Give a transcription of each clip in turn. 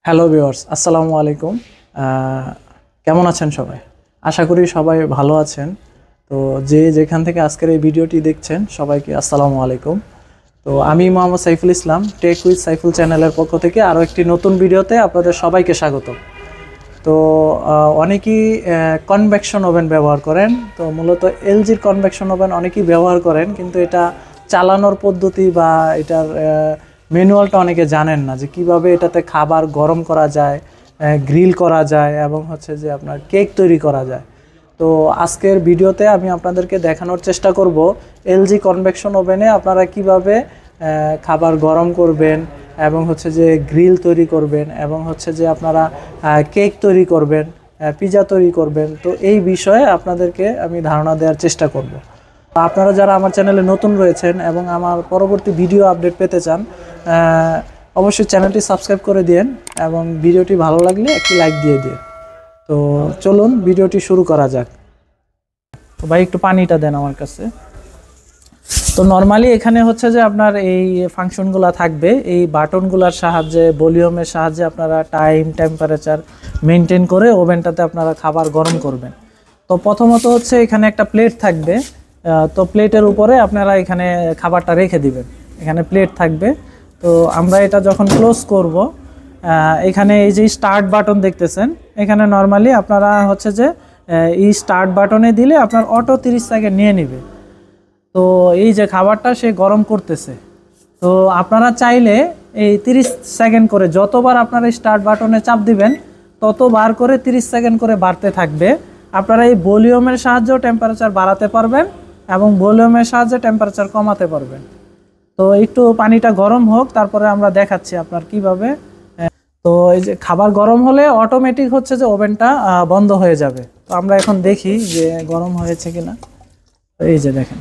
Hello viewers, আসসালামু আলাইকুম। কেমন আছেন সবাই? আশা করি সবাই ভালো আছেন। তো যে যেখান থেকে আজকের এই ভিডিওটি দেখছেন সবাইকে আসসালামু আলাইকুম। তো আমি মোহাম্মদ সাইফুল ইসলাম, টেক উইথ সাইফুল চ্যানেলের পক্ষ থেকে আরও একটি নতুন ভিডিওতে আপনাদের সবাইকে স্বাগত। তো অনেকেই কনভেকশন ওভেন ব্যবহার করেন। তো মূলত এলজির কনভেকশন ওভেন অনেকেই ব্যবহার করেন, কিন্তু এটা চালানোর পদ্ধতি বা এটার ম্যানুয়ালটা অনেকে জানেন না যে কিভাবে এটাতে খাবার গরম করা যায়, গ্রিল করা যায় এবং হচ্ছে যে আপনার কেক তৈরি করা যায়। তো আজকের ভিডিওতে আমি আপনাদেরকে দেখানোর চেষ্টা করব এলজি কনভেকশন ওভেনে আপনারা কিভাবে খাবার গরম করবেন এবং হচ্ছে যে গ্রিল তৈরি করবেন এবং হচ্ছে যে আপনারা কেক তৈরি করবেন, পিৎজা তৈরি করবেন। তো এই বিষয়ে আপনাদেরকে আমি ধারণা দেওয়ার চেষ্টা করব। আপনারা যারা আমার চ্যানেলে নতুন রয়েছেন এবং আমার পরবর্তী ভিডিও আপডেট পেতে চান, অবশ্যই চ্যানেলটি সাবস্ক্রাইব করে দিন এবং ভিডিওটি ভালো লাগলে একটি লাইক দিয়ে দিন। তো চলুন ভিডিওটি শুরু করা যাক। তো ভাই একটু পানিটা দেন আমার কাছে। তো নর্মালি এখানে হচ্ছে যে আপনার এই ফাংশনগুলো থাকবে, এই বাটনগুলোর সাহায্যে, ভলিউমের সাহায্যে আপনারা টাইম, টেম্পারেচার মেনটেন করে ওভেনটাতে আপনারা খাবার গরম করবেন। তো প্রথমত হচ্ছে এখানে একটা প্লেট থাকবে। তো প্লেটের উপরে আপনারা এখানে খাবারটা রেখে দিবেন। এখানে প্লেট থাকবে। তো আমরা এটা যখন ক্লোজ করব, এখানে এই যে স্টার্ট বাটন দেখতেছেন, এখানে নর্মালি আপনারা হচ্ছে যে এই স্টার্ট বাটনে দিলে আপনার অটো 30 সেকেন্ড নিয়ে নেবে। তো এই যে খাবারটা সে গরম করতেছে। তো আপনারা চাইলে এই 30 সেকেন্ড করে যতবার আপনারা স্টার্ট বাটনে চাপ দিবেন ততবার করে 30 সেকেন্ড করে বাড়তে থাকবে। আপনারা এই ভলিউমের সাহায্যে টেম্পারেচার বাড়াতে পারবেন এবং ভলিউমের সাহায্যে টেম্পারেচার কমাতে পারবেন। তো একটু পানিটা গরম হোক, তারপরে আমরা দেখাচ্ছি আপনার কিভাবে। তো এই যে খাবার গরম হলে অটোমেটিক হচ্ছে যে ওভেনটা বন্ধ হয়ে যাবে। তো আমরা এখন দেখি যে গরম হয়েছে কিনা। এই যে দেখেন,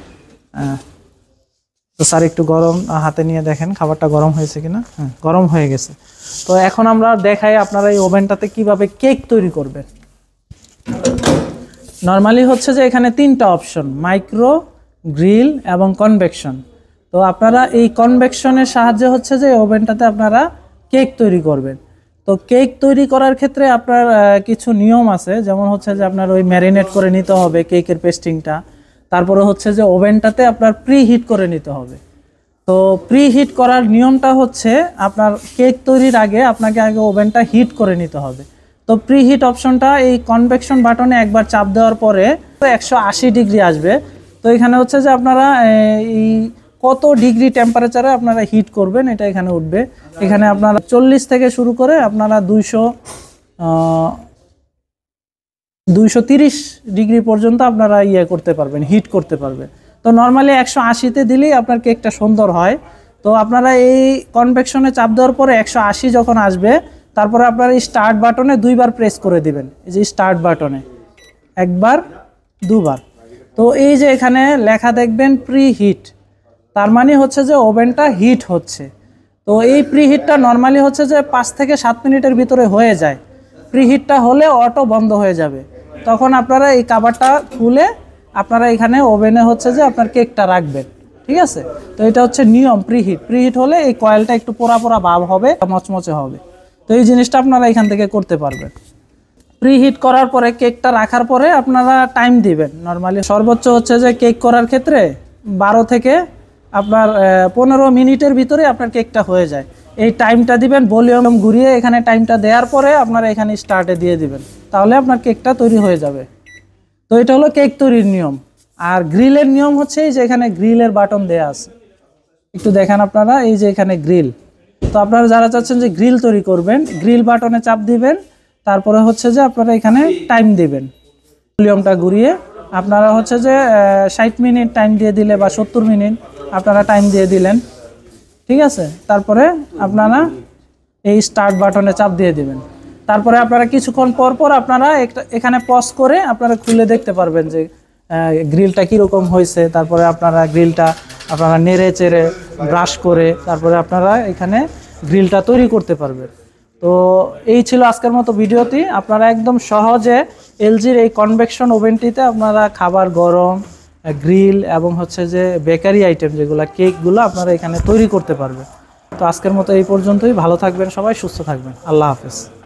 তো স্যার একটু গরম হাতে নিয়ে দেখেন খাবারটা গরম হয়েছে কিনা। হ্যাঁ, গরম হয়ে গেছে। তো এখন আমরা দেখাই আপনারা এই ওভেনটাতে কিভাবে কেক তৈরি করবেন। নর্মালি হচ্ছে যে এখানে 3টা অপশন, মাইক্রো, গ্রিল এবং কনভেকশন। তো আপনারা এই কনভেকশনের সাহায্যে হচ্ছে যে ওভেনটাতে আপনারা কেক তৈরি করবেন। তো কেক তৈরি করার ক্ষেত্রে আপনার কিছু নিয়ম আছে, যেমন হচ্ছে যে আপনার ওই ম্যারিনেট করে নিতে হবে কেকের পেস্টিংটা। তারপরে হচ্ছে যে ওভেনটাতে আপনার প্রি হিট করে নিতে হবে। তো প্রি হিট করার নিয়মটা হচ্ছে আপনার কেক তৈরির আগে আপনাকে আগে ওভেনটা হিট করে নিতে হবে। তো প্রি হিট অপশনটা এই কনভেকশন বাটনে একবার চাপ দেওয়ার পরে 180 ডিগ্রি আসবে। তো এখানে হচ্ছে যে আপনারা এই কত ডিগ্রি টেম্পারেচারে আপনারা হিট করবেন এটা এখানে উঠবে। এখানে আপনারা 40 থেকে শুরু করে আপনারা 230 ডিগ্রি পর্যন্ত আপনারা করতে পারবেন, হিট করতে পারবেন। তো নর্মালি 180-তে দিলেই আপনার কেকটা সুন্দর হয়। তো আপনারা এই কনভেকশনে চাপ দেওয়ার পরে 180 যখন আসবে, তারপরে আপনারা এই স্টার্ট বাটনে 2বার প্রেস করে দিবেন। এই যে স্টার্ট বাটনে একবার, 2বার। তো এই যে এখানে লেখা দেখবেন প্রি হিট, তার মানে হচ্ছে যে ওভেনটা হিট হচ্ছে। তো এই প্রি হিটটা নর্মালি হচ্ছে যে 5 থেকে 7 মিনিটের ভিতরে হয়ে যায়। প্রি হিটটা হলে অটো বন্ধ হয়ে যাবে। তখন আপনারা এই কাভারটা খুলে আপনারা এখানে ওভেনে হচ্ছে যে আপনার কেকটা রাখবেন। ঠিক আছে? তো এটা হচ্ছে নিয়ম প্রি হিট। প্রি হিট হলে এই কয়েলটা একটু পোড়া পোড়া ভাব হবে, মচমচে হবে। তো এই জিনিসটা আপনারা এখান থেকে করতে পারবেন। প্রি হিট করার পরে কেকটা রাখার পরে আপনারা টাইম দিবেন। নর্মালি সর্বোচ্চ হচ্ছে যে কেক করার ক্ষেত্রে 12 থেকে আপনার 15 মিনিটের ভিতরে আপনার কেকটা হয়ে যায়। এই টাইমটা দিবেন, ভলিউম ঘুরিয়ে এখানে টাইমটা দেওয়ার পরে আপনারা এখানে স্টার্টে দিয়ে দিবেন, তাহলে আপনার কেকটা তৈরি হয়ে যাবে। তো এটা হলো কেক তৈরির নিয়ম। আর গ্রিলের নিয়ম হচ্ছে এই যে এখানে গ্রিলের বাটন দেয়া আছে, একটু দেখেন আপনারা, এই যে এখানে গ্রিল। তো আপনারা যারা চাচ্ছেন যে গ্রিল তৈরি করবেন, গ্রিল বাটনে চাপ দিবেন, তারপরে হচ্ছে যে আপনারা এখানে টাইম দিবেন, ভলিউমটা ঘুরিয়ে আপনারা হচ্ছে যে 60 মিনিট টাইম দিয়ে দিলে বা 70 মিনিট আপনারা টাইম দিয়ে দিলেন। ঠিক আছে? তারপরে আপনারা এই স্টার্ট বাটনে চাপ দিয়ে দিবেন। তারপরে আপনারা কিছুক্ষণ পর পর আপনারা এখানে পজ করে আপনারা খুলে দেখতে পারবেন যে গ্রিলটা কীরকম হয়েছে। তারপরে আপনারা গ্রিলটা আপনারা নেড়ে চেড়ে ব্রাশ করে তারপরে আপনারা এখানে গ্রিলটা তৈরি করতে পারবেন। তো এই ছিল আজকের মতো ভিডিওটি। আপনারা একদম সহজে এলজির এই কনভেকশন ওভেনটিতে আপনারা খাবার গরম, গ্রিল এবং হচ্ছে যে বেকারি আইটেম যেগুলো কেকগুলো আপনারা এখানে তৈরি করতে পারবেন। তো আজকের মতো এই পর্যন্তই। ভালো থাকবেন সবাই, সুস্থ থাকবেন। আল্লাহ হাফেজ।